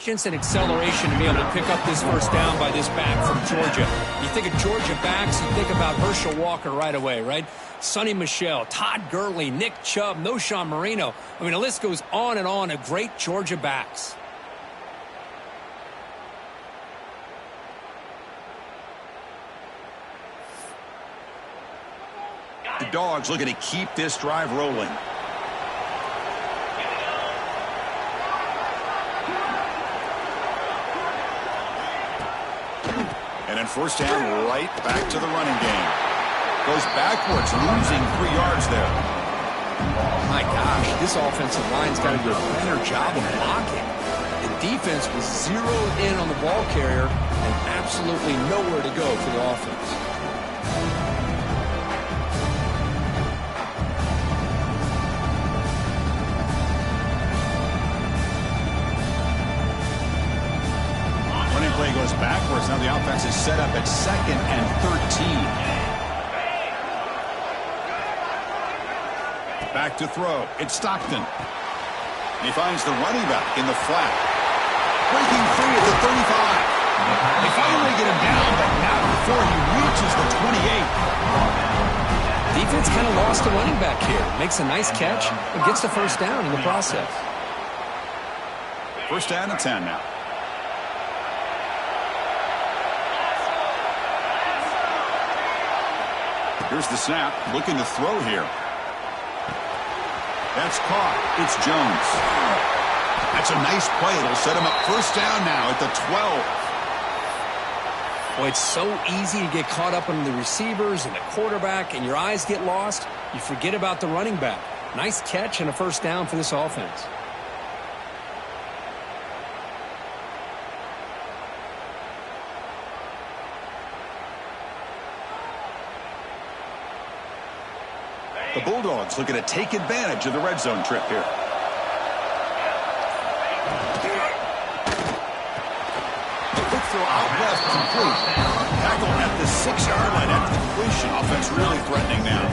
and acceleration to be able to pick up this first down by this back from Georgia. You think of Georgia backs, you think about Herschel Walker right away, right? Sonny Michel, Todd Gurley, Nick Chubb, Noshawn Marino. I mean, the list goes on and on of great Georgia backs. The Dogs looking to keep this drive rolling. And then first down, right back to the running game. Goes backwards, losing 3 yards there. My gosh, this offensive line's got to do a better job of blocking. The defense was zeroed in on the ball carrier and absolutely nowhere to go for the offense. Running play goes backwards. Now the offense is set up at 2nd and 13. Back to throw. It's Stockton. He finds the running back in the flat. Breaking free at the 35. They finally get him down, but not before he reaches the 28. Defense kind of lost a running back here. Makes a nice catch, but gets the first down in the process. First down and 10 now. Here's the snap. Looking to throw here. That's caught. It's Jones. That's a nice play. It'll set him up first down now at the 12. Boy, it's so easy to get caught up on the receivers and the quarterback, and your eyes get lost. You forget about the running back. Nice catch and a first down for this offense. The Bulldogs looking to take advantage of the red zone trip here. The quick throw out left complete. Tackle at the 6-yard line after the completion. Offense really threatening now.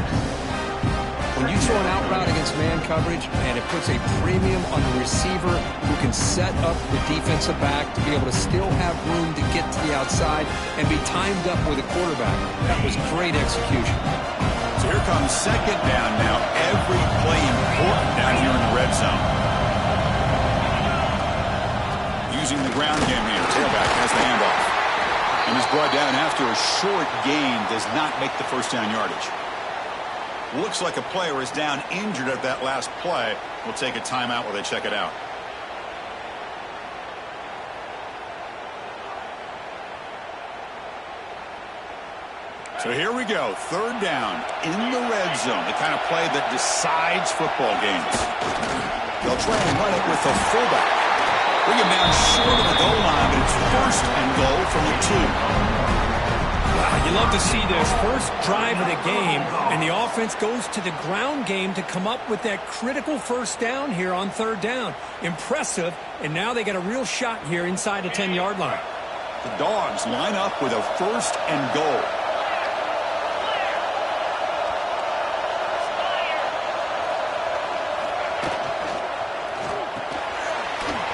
When you throw an out route against man coverage, man, it puts a premium on the receiver who can set up the defensive back to be able to still have room to get to the outside and be timed up with a quarterback. That was great execution. So here comes second down now. Every play important down here in the red zone. Using the ground game here. Tailback has the handoff. And is brought down after a short gain. Does not make the first down yardage. Looks like a player is down injured at that last play. We'll take a timeout while they check it out. So here we go, third down in the red zone, the kind of play that decides football games. They'll try and run it with the fullback. Bring him down short of the goal line, but it's first and goal from the 2. Wow, you love to see this first drive of the game, and the offense goes to the ground game to come up with that critical first down here on third down. Impressive, and now they got a real shot here inside the 10-yard line. The Dogs line up with a first and goal.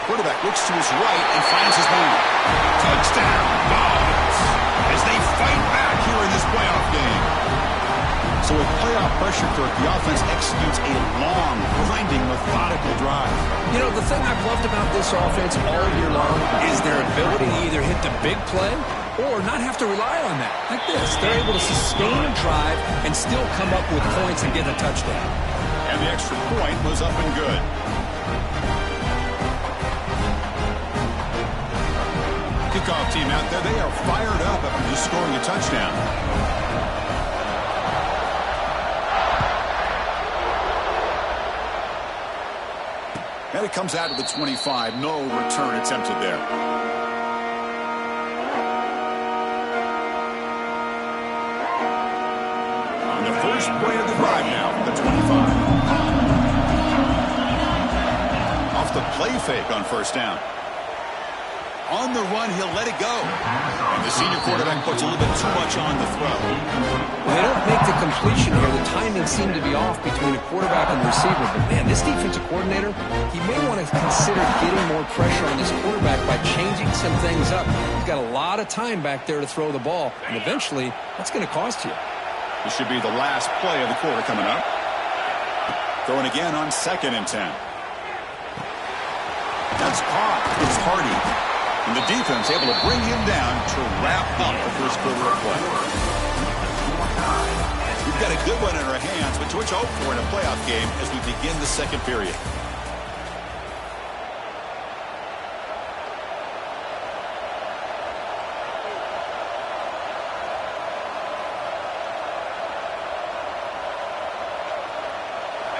Quarterback looks to his right and finds his man. Touchdown, Dogs, as they fight back here in this playoff game. So with playoff pressure, Kirk, the offense executes a long, grinding, methodical drive. You know, the thing I've loved about this offense all year long is their ability to either hit the big play or not have to rely on that. Like this, they're able to sustain a drive and still come up with points and get a touchdown. And the extra point was up and good. Kickoff team out there, they are fired up after just scoring a touchdown. And it comes out of the 25. No return attempted there. On the first play of the drive now from the 25. Off the play fake on first down. On the run, he'll let it go. And this senior quarterback puts a little bit too much on the throw. Well, they don't make the completion here. The timing seemed to be off between a quarterback and the receiver. But, man, this defensive coordinator, he may want to consider getting more pressure on this quarterback by changing some things up. He's got a lot of time back there to throw the ball, and eventually that's going to cost you. This should be the last play of the quarter coming up. Throwing again on 2nd and 10. That's caught. It's Hardy. And the defense able to bring him down to wrap up the first quarter of play. We've got a good one in our hands, but what you hope for in a playoff game as we begin the second period.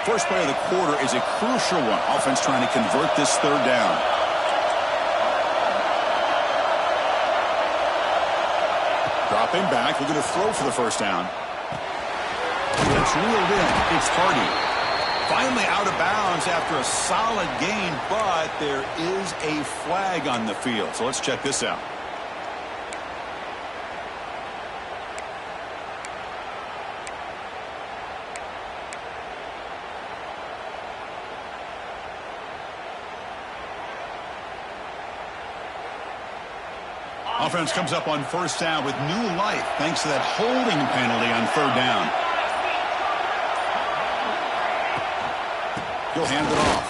First play of the quarter is a crucial one. Offense trying to convert this 3rd down. Dropping back, looking to throw for the first down. It's reeled in. It's Hardy. Finally out of bounds after a solid gain, but there is a flag on the field. So let's check this out. Offense comes up on first down with new life thanks to that holding penalty on 3rd down. He'll hand it off.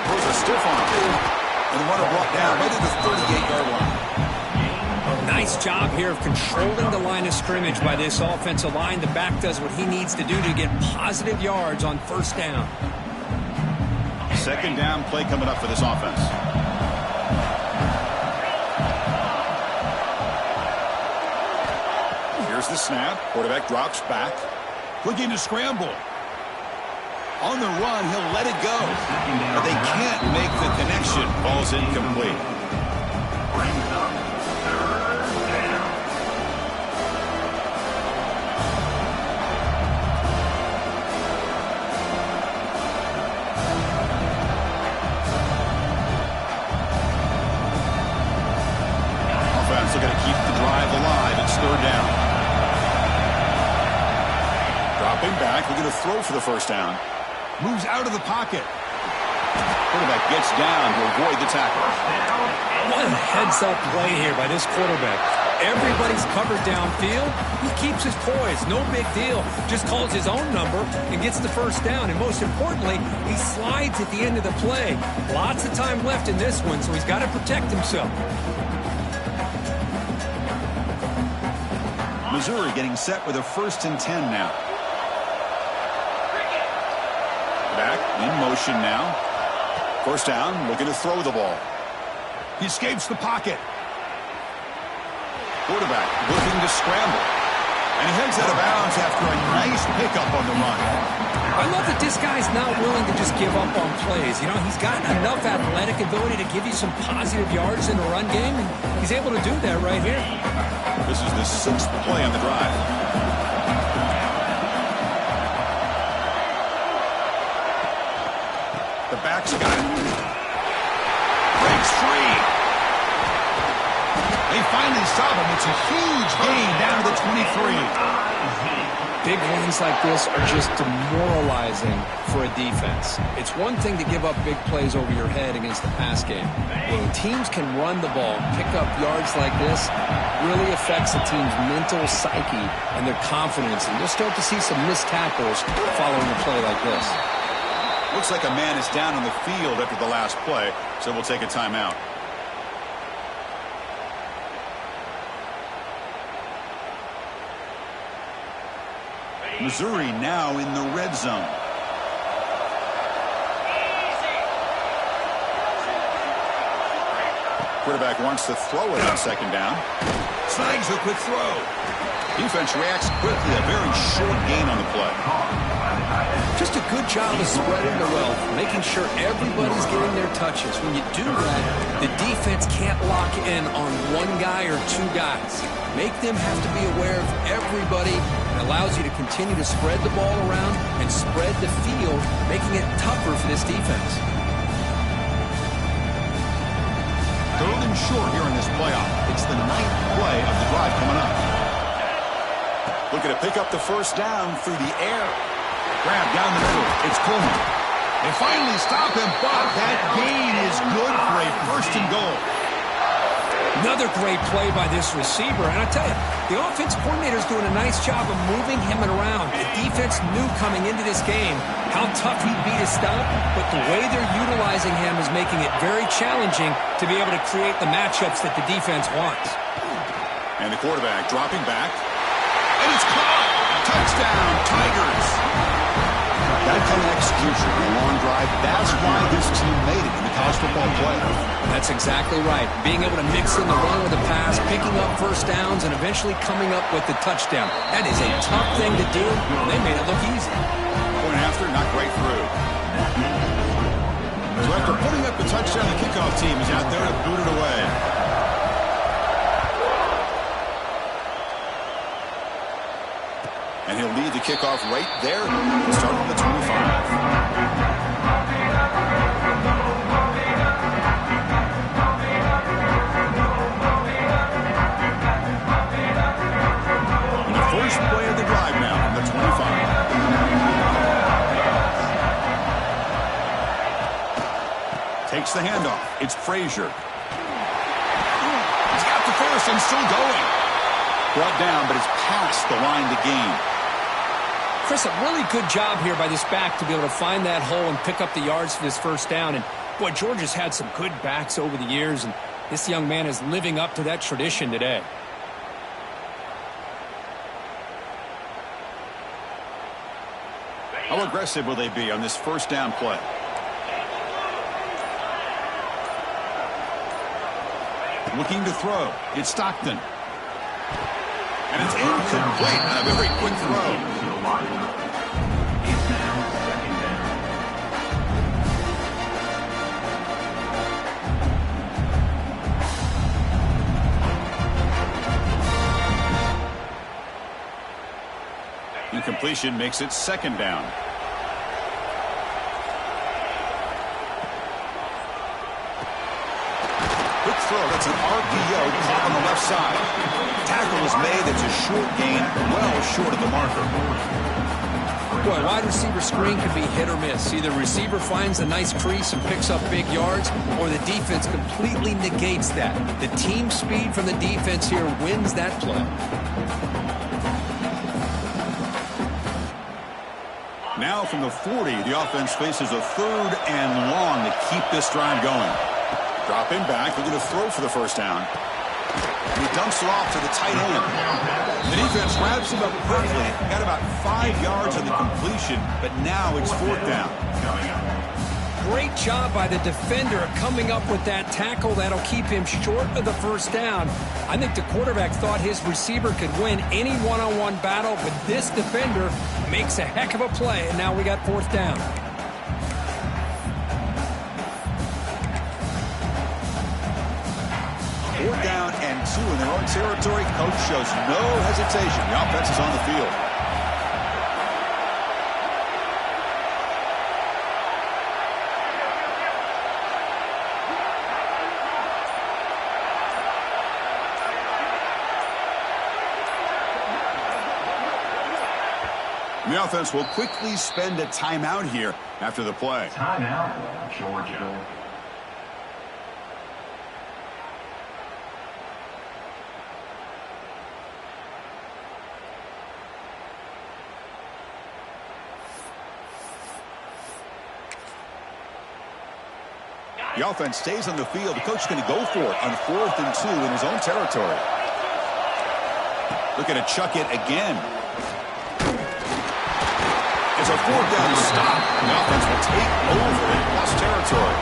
Throws a stiff arm. And the runner brought down right at the 38-yard line. Nice job here of controlling the line of scrimmage by this offensive line. The back does what he needs to do to get positive yards on first down. 2nd down play coming up for this offense. Here's the snap. Quarterback drops back. Looking to scramble. On the run, he'll let it go. But they can't make the connection. Ball's incomplete. Offense looking to keep the drive alive. It's 3rd down. Dropping back, looking to throw for the first down. Moves out of the pocket. Quarterback gets down to avoid the tackle. One heads-up play here by this quarterback. Everybody's covered downfield. He keeps his poise. No big deal. Just calls his own number and gets the first down. And most importantly, he slides at the end of the play. Lots of time left in this one, so he's got to protect himself. Missouri getting set with a 1st and 10 now. Back in motion now. First down, looking to throw the ball. He escapes the pocket. Quarterback looking to scramble. And he heads out of bounds after a nice pickup on the run. I love that this guy's not willing to just give up on plays. You know, he's got enough athletic ability to give you some positive yards in the run game, and he's able to do that right here. This is the 6th play on the drive. The back's got it. Breaks free. They finally stop him. It's a huge gain down to the 23. Big runs like this are just demoralizing for a defense. It's one thing to give up big plays over your head against the pass game. When teams can run the ball, pick up yards like this, really affects the team's mental psyche and their confidence. And you'll start to see some missed tackles following a play like this. Looks like a man is down on the field after the last play, so we'll take a timeout. Missouri now in the red zone. Quarterback wants to throw it on 2nd down. Snags a quick throw. Defense reacts quickly. A very short gain on the play. Just a good job of spreading the wealth, making sure everybody's getting their touches. When you do that, the defense can't lock in on one guy or two guys. Make them have to be aware of everybody. It allows you to continue to spread the ball around and spread the field, making it tougher for this defense. 3rd and short here in this playoff. It's the 9th Looking to pick up the first down through the air. Grab down the middle. It's Coleman. They finally stop him, but that gain is good for a first and goal. Another great play by this receiver. And I tell you, the offense coordinator is doing a nice job of moving him around. The defense knew coming into this game how tough he'd be to stop, but the way they're utilizing him is making it very challenging to be able to create the matchups that the defense wants. And the quarterback dropping back. And it's caught. Touchdown, Tigers. That kind of execution in a long drive, that's why this team made it in the college football playoff. That's exactly right. Being able to mix in the run with the pass, picking up first downs, and eventually coming up with the touchdown. That is a tough thing to do. They made it look easy. Point after, not quite through. So after putting up the touchdown, the kickoff team is out there to boot it away. And he'll lead the kickoff right there, starting on the 25. And the first play of the drive now on the 25. Takes the handoff. It's Frazier. He's got the first and still going. Brought down, but it's past the line to gain. Chris, a really good job here by this back to be able to find that hole and pick up the yards for this first down. And, boy, Georgia's had some good backs over the years, and this young man is living up to that tradition today. How aggressive will they be on this first down play? Looking to throw. It's Stockton. And it's incomplete on a very quick throw. Incompletion makes it second down. Quick throw. That's an RPO caught on the left side. Tackle is made. It's a short gain, well short of the marker. Boy, wide receiver screen can be hit or miss. Either receiver finds a nice crease and picks up big yards, or the defense completely negates that. The team speed from the defense here wins that play. Now from the 40, the offense faces a third and long to keep this drive going. Dropping back, looking to throw for the first down. And he dumps it off to the tight end. The defense wraps him up perfectly. Got about 5 yards on the completion, but now it's fourth down. Great job by the defender coming up with that tackle that'll keep him short of the first down. I think the quarterback thought his receiver could win any one-on-one battle, but this defender makes a heck of a play, and now we got fourth down. Fourth down and 2 in their own territory. Coach shows no hesitation. The offense is on the field. The offense will quickly spend a timeout here after the play. Timeout, Georgia. The offense stays on the field. The coach is going to go for it on 4th and 2 in his own territory. Looking to chuck it again. It's a fourth down stop. The offense will take over in plus territory.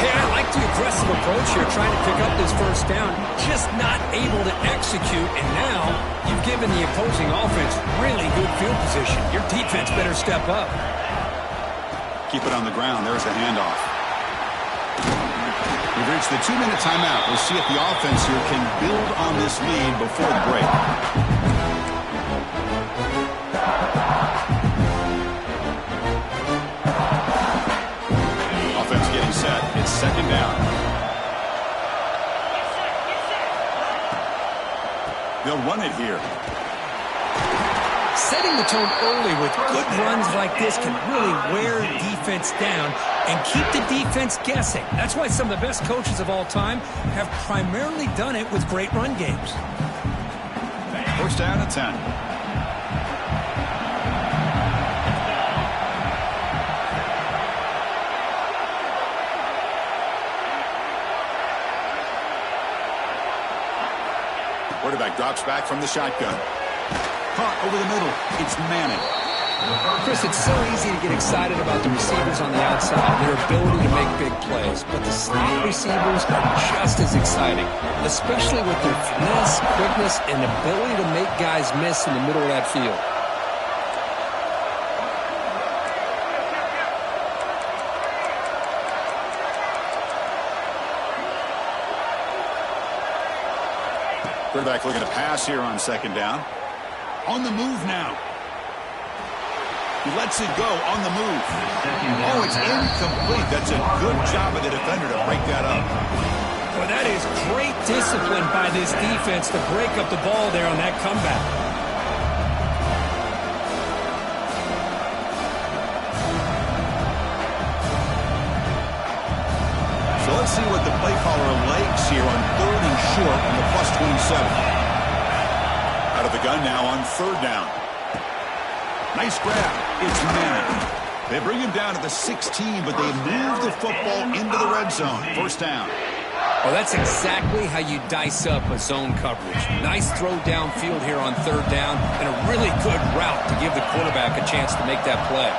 Hey, I like the aggressive approach here, trying to pick up this first down, just not able to execute, and now you've given the opposing offense really good field position. Your defense better step up. Keep it on the ground. There's the handoff. We've reached the 2-minute timeout. We'll see if the offense here can build on this lead before the break. Offense getting set. It's second down. They'll run it here. Setting the tone early with good runs like this can really wear defense down and keep the defense guessing. That's why some of the best coaches of all time have primarily done it with great run games. First down at 10. Quarterback drops back from the shotgun. Caught over the middle. It's Manning. Chris, it's so easy to get excited about the receivers on the outside, their ability to make big plays. But the slot receivers are just as exciting, especially with their finesse, quickness, and ability to make guys miss in the middle of that field. Quarterback looking to pass here on second down. On the move now. He lets it go on the move. Oh, it's incomplete. That's a good job of the defender to break that up. Well, that is great discipline by this defense to break up the ball there on that comeback. So let's see what the play caller likes here on 3rd and short on the +27. Out of the gun now on 3rd down. Nice grab. It's Manning. They bring him down to the 16, but they move the football into the red zone. First down. Well, that's exactly how you dice up a zone coverage. Nice throw downfield here on 3rd down, and a really good route to give the quarterback a chance to make that play.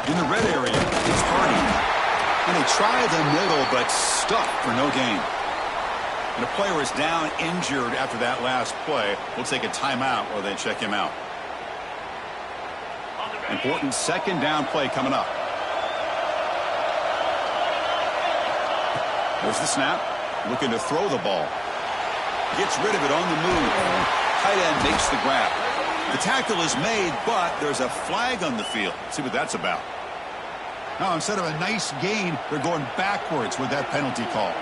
In the red area, it's Hardy. And they try the middle, but stuck for no gain. And a player is down injured after that last play. We'll take a timeout while they check him out. Important second down play coming up. There's the snap. Looking to throw the ball. Gets rid of it on the move. Tight end makes the grab. The tackle is made, but there's a flag on the field. Let's see what that's about. Now, instead of a nice gain, they're going backwards with that penalty call.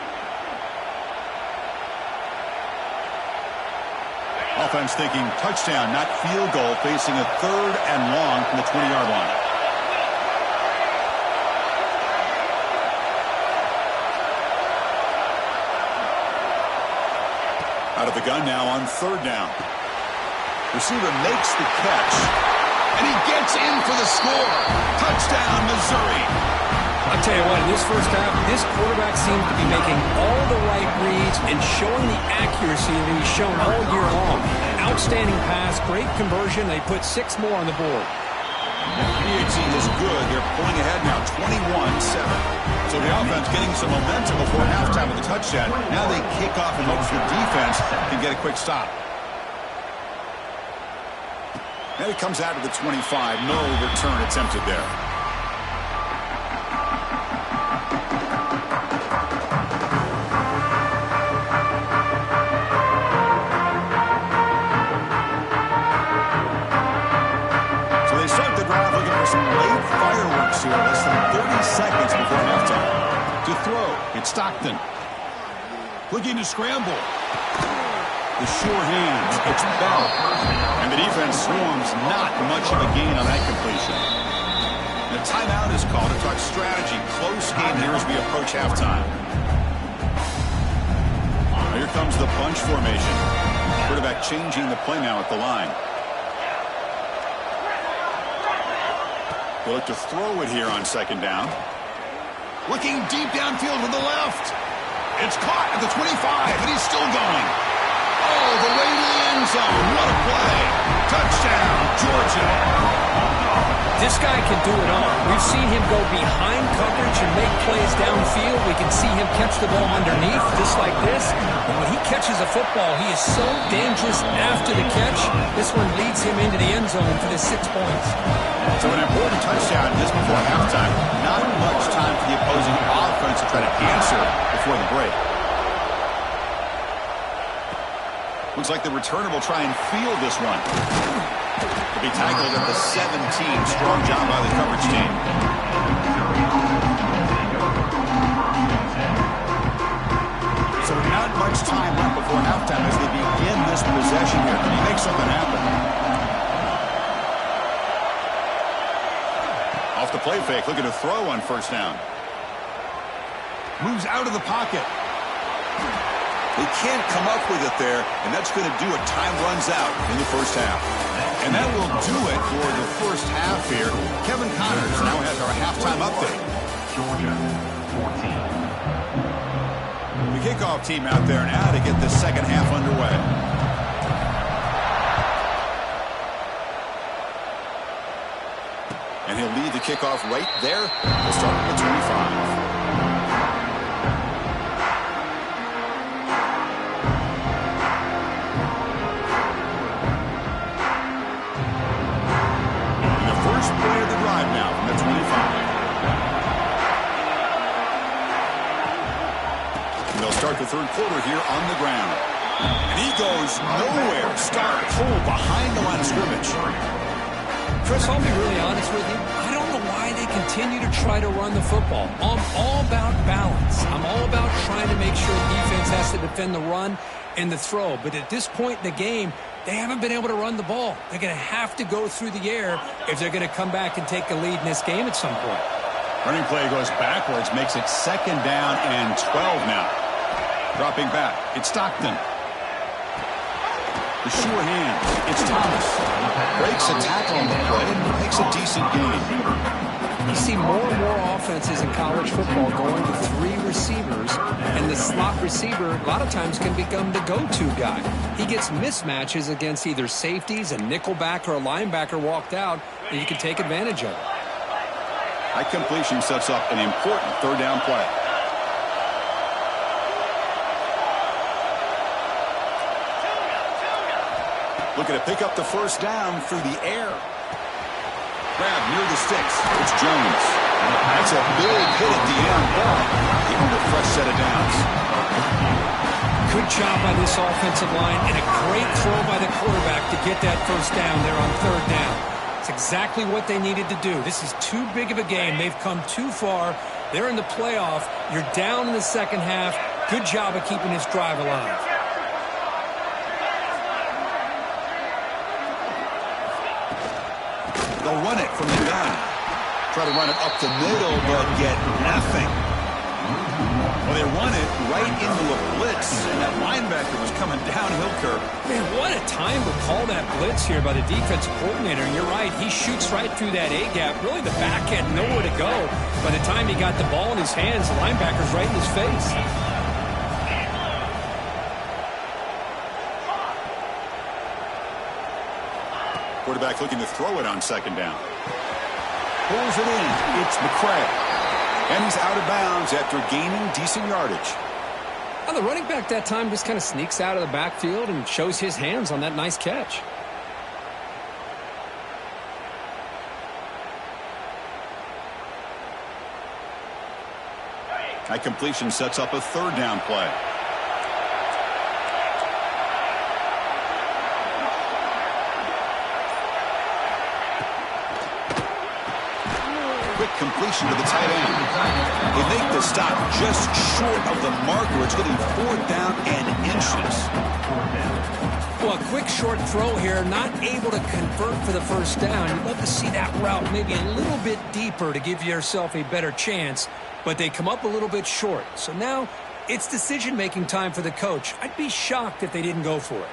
Offense thinking touchdown, not field goal, facing a 3rd and long from the 20-yard line. Out of the gun now on 3rd down. Receiver makes the catch, and he gets in for the score. Touchdown, Missouri. I'll tell you what, in this first half, this quarterback seems to be making all the right reads and showing the accuracy that he's shown all year long. Outstanding pass, great conversion. They put 6 more on the board. PHC is good. They're pulling ahead now, 21-7. So the offense getting some momentum before halftime with the touchdown. Now they kick off in hopes the defense can get a quick stop. And it comes out to the 25. No return attempted there. So they start the drive looking for some late fireworks here. Less than 30 seconds before halftime. To throw, it's Stockton. Looking to scramble. The sure hands, it's Bell. And the defense swarms, not much of a gain on that completion. The timeout is called to talk strategy. Close game here as we approach halftime. Here comes the bunch formation. Quarterback changing the play now at the line. They look to throw it here on second down. Looking deep downfield with the left. It's caught at the 25, and he's still going. Oh, the way to the end zone. What a play. Touchdown, Georgia. This guy can do it all. We've seen him go behind coverage and make plays downfield. We can see him catch the ball underneath, just like this. And when he catches a football, he is so dangerous after the catch. This one leads him into the end zone for the 6 points. So an important touchdown just before halftime. Not much time for the opposing offense to try to answer before the break. Looks like the returner will try and field this one. To be tackled at the 17. Strong job by the coverage team. So not much time left before halftime as they begin this possession here. Can he make something happen? Off the play fake, looking to throw on first down. Moves out of the pocket. They can't come up with it there, and that's going to do it. Time runs out in the first half. And that will do it for the first half here. Kevin Connors now has our halftime update. Georgia, 14. The kickoff team out there now to get the second half underway. And he'll lead the kickoff right there. We'll start at the 25. Play of the drive now from the 25. And they'll start the third quarter here on the ground. And he goes nowhere. Start pull behind the line of scrimmage. Chris, I'll be really honest with you. I don't know why they continue to try to run the football. I'm all about balance. I'm all about trying to make sure the defense has to defend the run and the throw. But at this point in the game, they haven't been able to run the ball. They're going to have to go through the air if they're going to come back and take a lead in this game at some point. Running play goes backwards, makes it second down and 12 now. Dropping back, it's Stockton. The sure hands, it's Thomas. Breaks a tackle on the play and makes a decent gain. You see more and more offenses in college football going to three receivers, and the slot receiver a lot of times can become the go-to guy. He gets mismatches against either safeties, a nickelback, or a linebacker walked out that you can take advantage of. That completion sets up an important third down play. Looking to pick up the first down through the air. Grab near the sticks. It's Jones. That's a big hit at the end. Even a fresh set of downs. Good job by this offensive line and a great throw by the quarterback to get that first down there on third down. It's exactly what they needed to do. This is too big of a game. They've come too far. They're in the playoff. You're down in the second half. Good job of keeping this drive alive. They'll run it from the gun. Try to run it up the middle, but get nothing. Well, they run it right into a blitz, and that linebacker was coming downhill curve. Man, what a time to call that blitz here by the defensive coordinator. And you're right, he shoots right through that A-gap. Really, the back had nowhere to go. By the time he got the ball in his hands, the linebacker's right in his face. Quarterback looking to throw it on second down. Pulls it in. It's McCray. And he's out of bounds after gaining decent yardage. Now the running back that time just kind of sneaks out of the backfield and shows his hands on that nice catch. That completion sets up a third down play. Quick completion to the tight end. They make the stop just short of the marker. It's getting fourth down and inches. Well, a quick short throw here, not able to convert for the first down. You'd love to see that route maybe a little bit deeper to give yourself a better chance, but they come up a little bit short. So now it's decision-making time for the coach. I'd be shocked if they didn't go for it.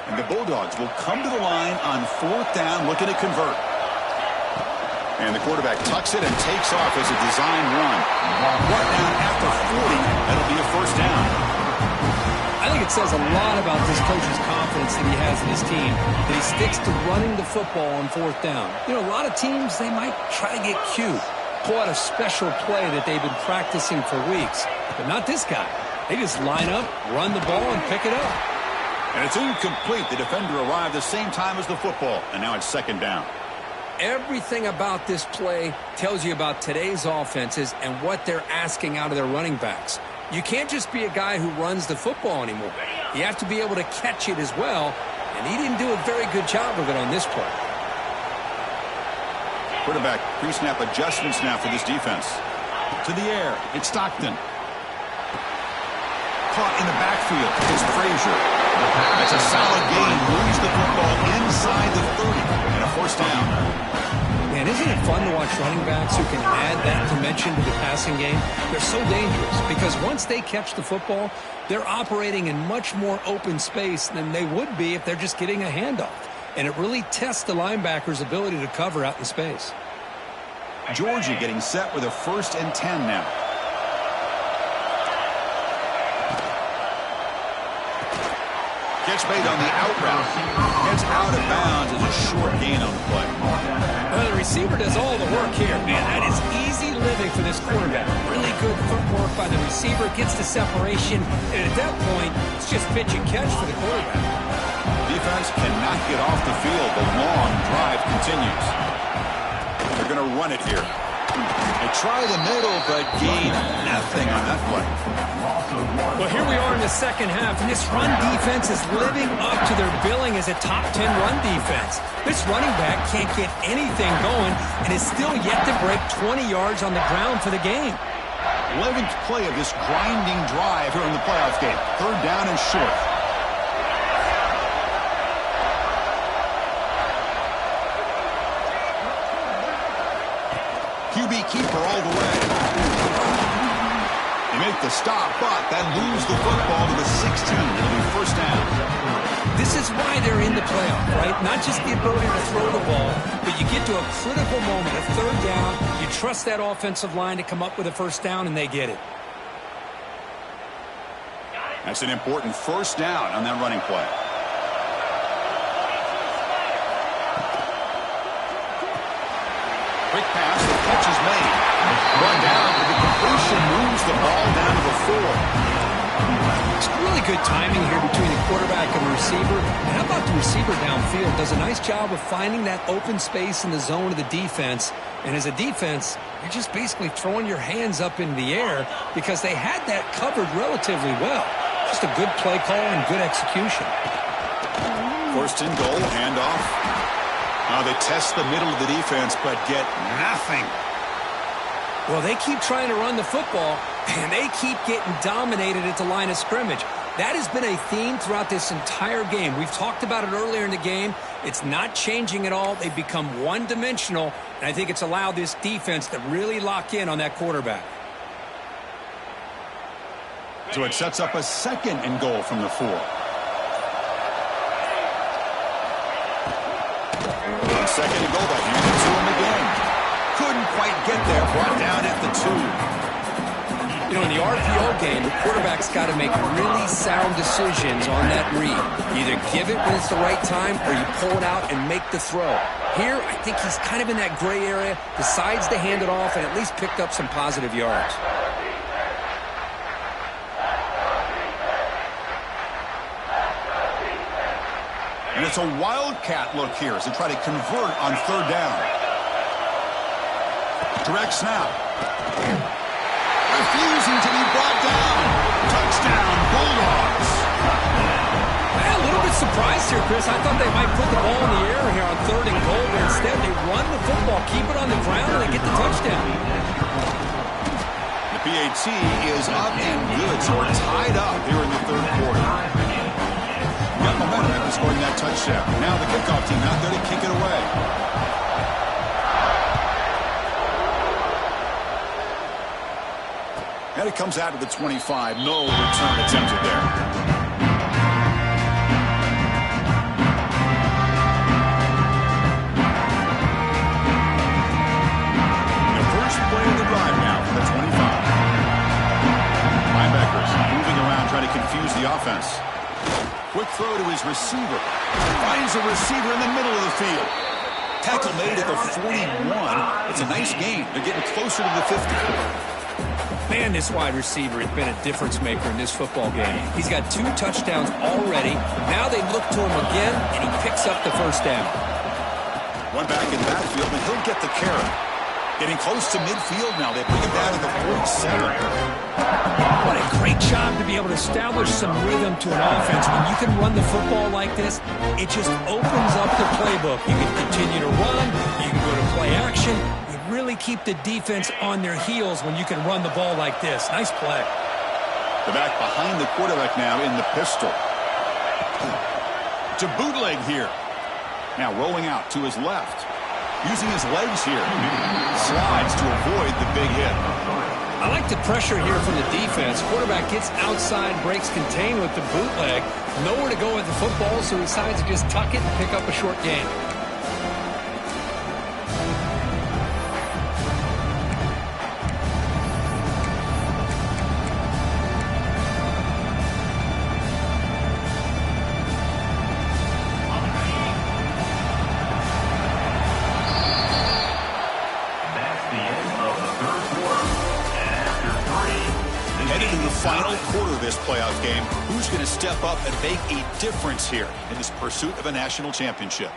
And the Bulldogs will come to the line on fourth down looking to convert. And the quarterback tucks it and takes off as a design run. Brought down after 40, that'll be a first down. I think it says a lot about this coach's confidence that he has in his team, that he sticks to running the football on fourth down. You know, a lot of teams, they might try to get cute, pull out a special play that they've been practicing for weeks. But not this guy. They just line up, run the ball, and pick it up. And it's incomplete. The defender arrived the same time as the football, and now it's second down. Everything about this play tells you about today's offenses and what they're asking out of their running backs. You can't just be a guy who runs the football anymore. You have to be able to catch it as well, and he didn't do a very good job of it on this play. Quarterback pre-snap adjustments now for this defense. To the air, it's Stockton. Caught in the backfield, it's Frazier. That's a solid gain, moves the football inside the 30, and a first down. Man, isn't it fun to watch running backs who can add that dimension to the passing game? They're so dangerous because once they catch the football, they're operating in much more open space than they would be if they're just getting a handoff. And it really tests the linebacker's ability to cover out in space. Georgia getting set with a 1st and 10 now. Catch made on the out route. Gets out of bounds as a short gain on the play. Well, the receiver does all the work here. Man, that is easy living for this quarterback. Really good footwork by the receiver. Gets the separation. And at that point, it's just pitch and catch for the quarterback. Defense cannot get off the field. The long drive continues. They're going to run it here. They try the middle, but gain nothing on that play. Well, here we are in the second half, and this run defense is living up to their billing as a top 10 run defense. This running back can't get anything going and is still yet to break 20 yards on the ground for the game. 11th play of this grinding drive here in the playoff game. 3rd down and short. QB keeper all the way. They make the stop, but then lose the football to the 16. It'll be first down. This is why they're in the playoff, right? Not just the ability to throw the ball, but you get to a critical moment, a 3rd down. You trust that offensive line to come up with a first down, and they get it. That's an important first down on that running play. Quick pass, the catch is made. Run down, the completion moves the ball down to the 4. It's really good timing here between the quarterback and the receiver. And how about the receiver downfield? Does a nice job of finding that open space in the zone of the defense. And as a defense, you're just basically throwing your hands up in the air because they had that covered relatively well. Just a good play call and good execution. 1st and goal, handoff. Now they test the middle of the defense, but get nothing. Well, they keep trying to run the football, and they keep getting dominated at the line of scrimmage. That has been a theme throughout this entire game. We've talked about it earlier in the game. It's not changing at all. They've become one-dimensional, and I think it's allowed this defense to really lock in on that quarterback. So it sets up a 2nd and goal from the 4. 2nd and goal, but hand it to him again. Couldn't quite get there, brought down at the 2. You know, in the RPO game, the quarterback's got to make really sound decisions on that read. Either give it when it's the right time or you pull it out and make the throw. Here, I think he's kind of in that gray area, decides to hand it off and at least picked up some positive yards. And it's a wildcat look here as they try to convert on 3rd down. Direct snap. Refusing to be brought down. Touchdown, Bulldogs. A little bit surprised here, Chris. I thought they might put the ball in the air here on 3rd and goal, but instead they run the football, keep it on the ground, and they get the touchdown. The PAT is up and good, so we're tied up here in the 3rd quarter. Got momentum after scoring that touchdown. Now the kickoff team out there to kick it away. And it comes out to the 25. No return attempted there. The first play of the drive now for the 25. Linebackers moving around trying to confuse the offense. Quick throw to his receiver. Finds a receiver in the middle of the field. Tackle made at the 41. It's a nice gain. They're getting closer to the 50. Man, this wide receiver has been a difference maker in this football game. He's got 2 touchdowns already. Now they look to him again, and he picks up the first down. One back in the backfield, and he'll get the carry. Getting close to midfield now. They bring him down to the 47. What a great job to be able to establish some rhythm to an offense. When you can run the football like this, it just opens up the playbook. You can continue to run. You can go to play action. You really keep the defense on their heels when you can run the ball like this. Nice play. The back behind the quarterback now in the pistol. To bootleg here. Now rolling out to his left. Using his legs here. Slides to avoid the big hit. I like the pressure here from the defense. Quarterback gets outside, breaks contain with the bootleg. Nowhere to go with the football, so he decides to just tuck it and pick up a short gain. Final quarter of this playoff game. Who's going to step up and make a difference here in this pursuit of a national championship?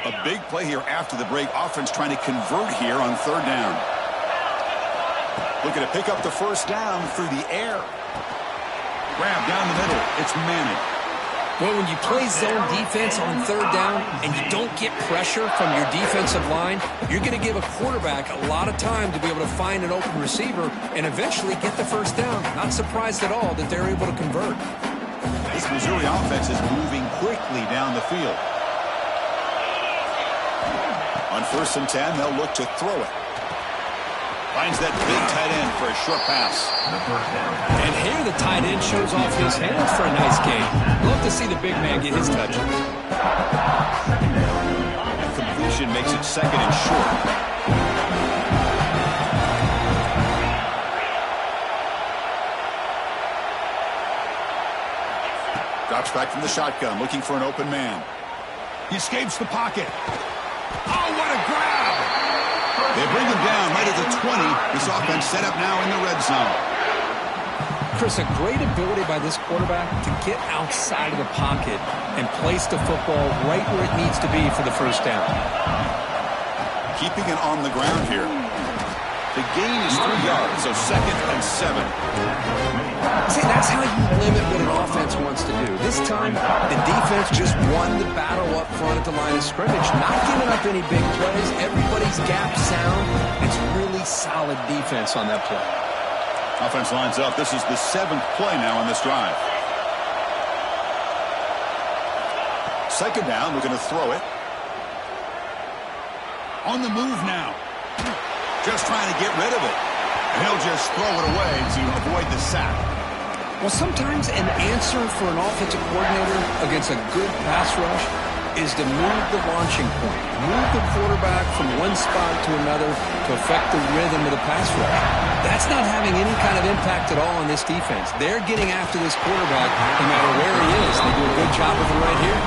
A big play here after the break. Offense trying to convert here on third down. Looking to pick up the first down through the air. Grab down the middle. It's Manning. Well, when you play zone defense on third down and you don't get pressure from your defensive line, you're going to give a quarterback a lot of time to be able to find an open receiver and eventually get the first down. Not surprised at all that they're able to convert. This Missouri offense is moving quickly down the field. On 1st and 10, they'll look to throw it. Finds that big tight end for a short pass. And here the tight end shows off his hands for a nice gain. Love to see the big man get his touches. Completion makes it second and short. Drops back from the shotgun, looking for an open man. He escapes the pocket. Oh, what a grab! They bring him down right at the 20. This offense set up now in the red zone. Chris, a great ability by this quarterback to get outside of the pocket and place the football right where it needs to be for the first down. Keeping it on the ground here. The gain is 3 yards, so 2nd and 7. See, that's how you limit what an offense wants to do. This time, the defense just won the battle up front at the line of scrimmage, not giving up any big plays. Everybody's gap sound. It's really solid defense on that play. Offense lines up. This is the 7th play now on this drive. 2nd down, we're going to throw it. On the move now. Just trying to get rid of it. And he'll just throw it away to avoid the sack. Well, sometimes an answer for an offensive coordinator against a good pass rush is to move the launching point. Move the quarterback from one spot to another to affect the rhythm of the pass rush. That's not having any kind of impact at all on this defense. They're getting after this quarterback no matter where he is. They do a good job with him right here.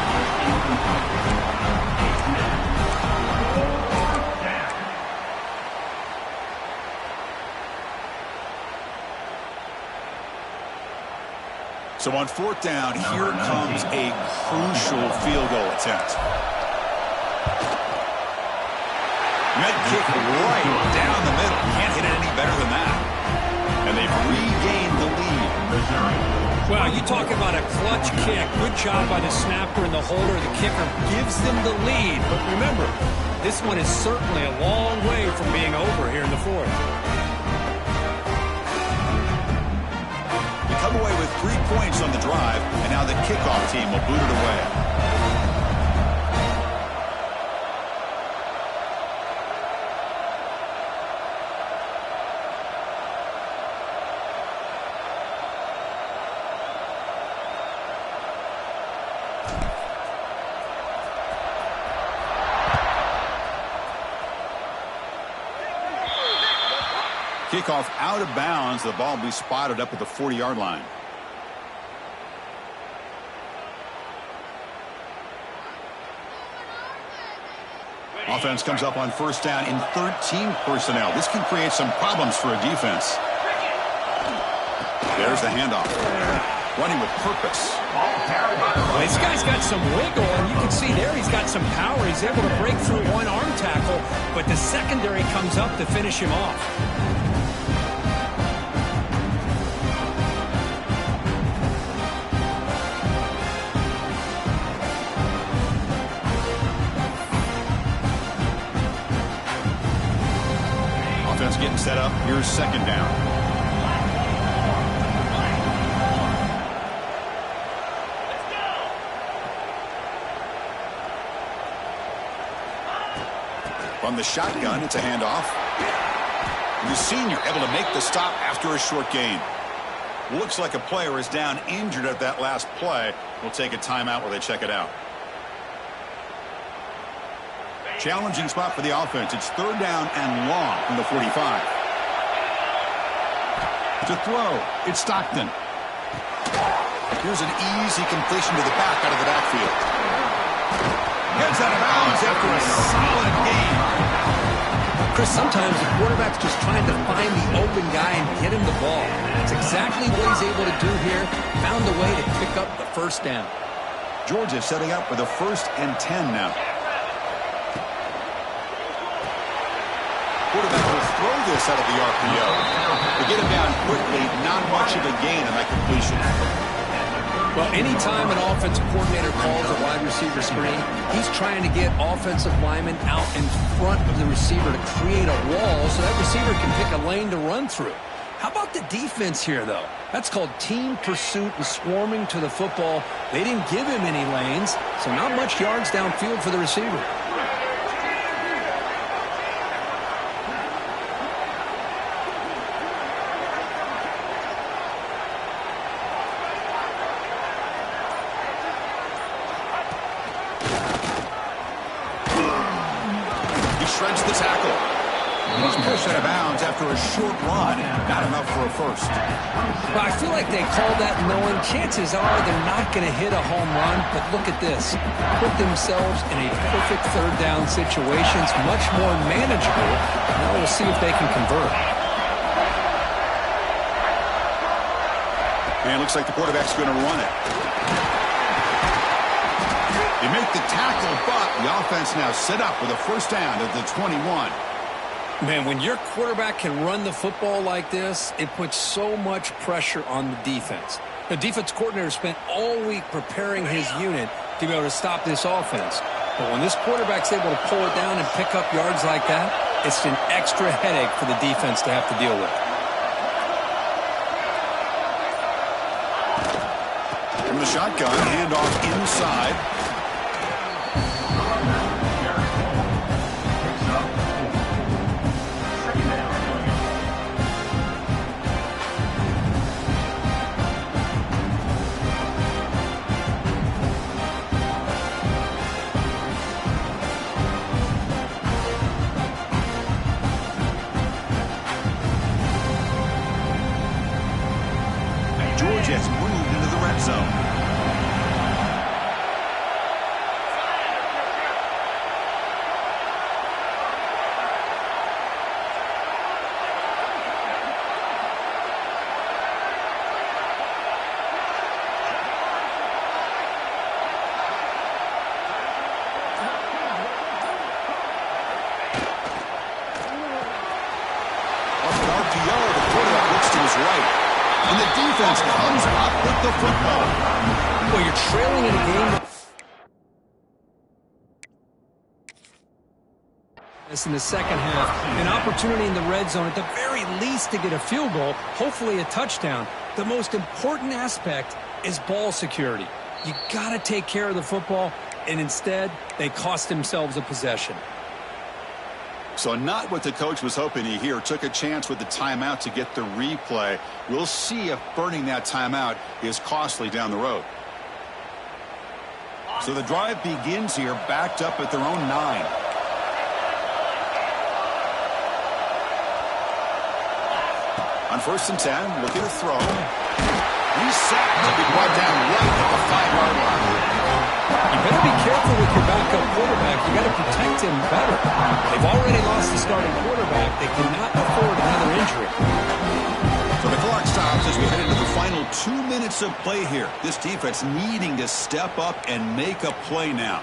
So on 4th down, here comes a crucial field goal attempt. Net kick right down the middle. Can't hit it any better than that. And they've regained the lead. Well, you talk about a clutch kick. Good job by the snapper and the holder. The kicker gives them the lead. But remember, this one is certainly a long way from being over here in the 4th. Come away with 3 points on the drive, and now the kickoff team will boot it away. Kickoff out of bounds. The ball will be spotted up at the 40-yard line. Offense comes up on 1st down in 13 personnel. This can create some problems for a defense. There's the handoff. running with purpose. Well, this guy's got some wiggle, and you can see there he's got some power. He's able to break through one arm tackle, but the secondary comes up to finish him off. Offense getting set up. Here's second down. From the shotgun, it's a handoff. And the senior able to make the stop after a short gain. Looks like a player is down injured at that last play. We'll take a timeout while they check it out. Challenging spot for the offense. It's third down and long from the 45. To throw, it's Stockton. Here's an easy completion to the back out of the backfield. Gets out of bounds after a solid game. Chris, sometimes the quarterback's just trying to find the open guy and get him the ball. That's exactly what he's able to do here. Found a way to pick up the first down. Georgia setting up for the 1st and 10 now. Quarterback will throw this out of the RPO. They get him down quickly, not much of a gain on that completion. Well, anytime an offensive coordinator calls a wide receiver screen, he's trying to get offensive linemen out in front of the receiver to create a wall so that receiver can pick a lane to run through. How about the defense here, though? That's called team pursuit and swarming to the football. They didn't give him any lanes, so not much yards downfield for the receiver. Shreds the tackle. He's pushed out of bounds after a short run. Not enough for a first. Well, I feel like they called that knowing chances are they're not going to hit a home run. But look at this. Put themselves in a perfect third down situation. It's much more manageable. Now we'll see if they can convert. And it looks like the quarterback's going to run it. They make the tackle, but the offense now set up with a first down at the 21. Man, when your quarterback can run the football like this, it puts so much pressure on the defense. The defense coordinator spent all week preparing his unit to be able to stop this offense. But when this quarterback's able to pull it down and pick up yards like that, it's an extra headache for the defense to have to deal with. From the shotgun, handoff inside. Georgia's moved into the red zone. Off an RPO, the quarterback looks to his right. And the defense comes up with the football. Well, you're trailing in a game. In the second half, an opportunity in the red zone at the very least to get a field goal, hopefully a touchdown. The most important aspect is ball security. You got to take care of the football, and instead, they cost themselves a possession. So not what the coach was hoping to hear. Took a chance with the timeout to get the replay. We'll see if burning that timeout is costly down the road. So the drive begins here, backed up at their own 9. On 1st and 10, looking to throw. He's set to be brought down right at the 5-yard line. You better be careful with your backup quarterback. You got to protect him better. They've already lost the starting quarterback. They cannot afford another injury. So the clock stops fans as we head into the final 2 minutes of play here. This defense needing to step up and make a play now.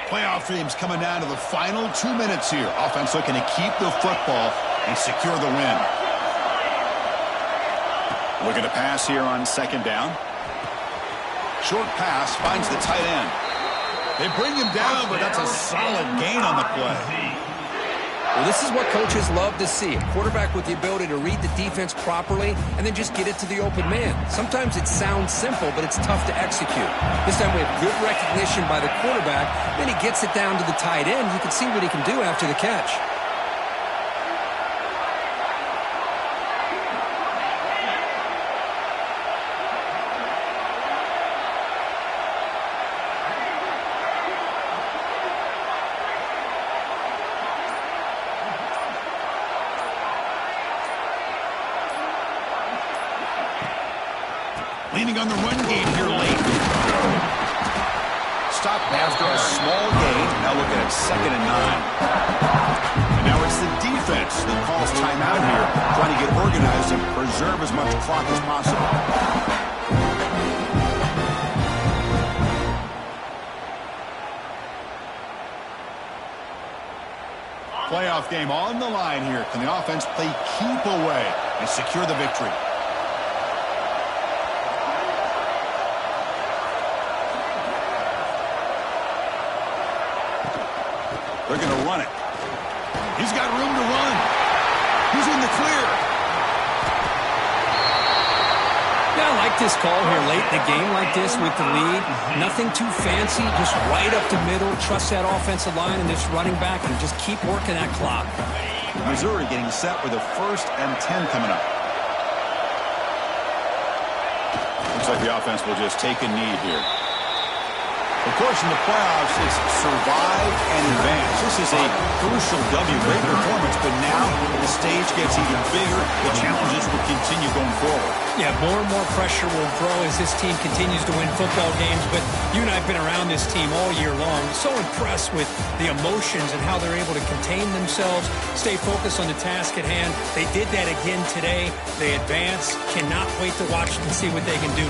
Playoff teams coming down to the final 2 minutes here. Offense looking to keep the football and secure the win. Looking to pass here on second down. Short pass finds the tight end. They bring him down, but that's a solid gain on the play. Well, this is what coaches love to see. A quarterback with the ability to read the defense properly and then just get it to the open man. Sometimes it sounds simple, but it's tough to execute. This time we have good recognition by the quarterback. Then he gets it down to the tight end. You can see what he can do after the catch. Leaning on the run game here late. Stop after a small gain. Now looking at 2nd and 9. And now it's the defense that calls timeout here, trying to get organized and preserve as much clock as possible. Playoff game on the line here. Can the offense play keep away and secure the victory? They're going to run it. He's got room to run. He's in the clear. Yeah, I like this call here late in the game like this with the lead. Nothing too fancy, just right up the middle. Trust that offensive line and this running back and just keep working that clock. Missouri getting set with a 1st and 10 coming up. Looks like the offense will just take a knee here. Of course, in the playoffs, it's survive and advance. This is a crucial W. Great performance, but now the stage gets even bigger. The challenges will continue going forward. Yeah, more and more pressure will grow as this team continues to win football games. But you and I have been around this team all year long. So impressed with the emotions and how they're able to contain themselves, stay focused on the task at hand. They did that again today. They advance. Cannot wait to watch and see what they can do.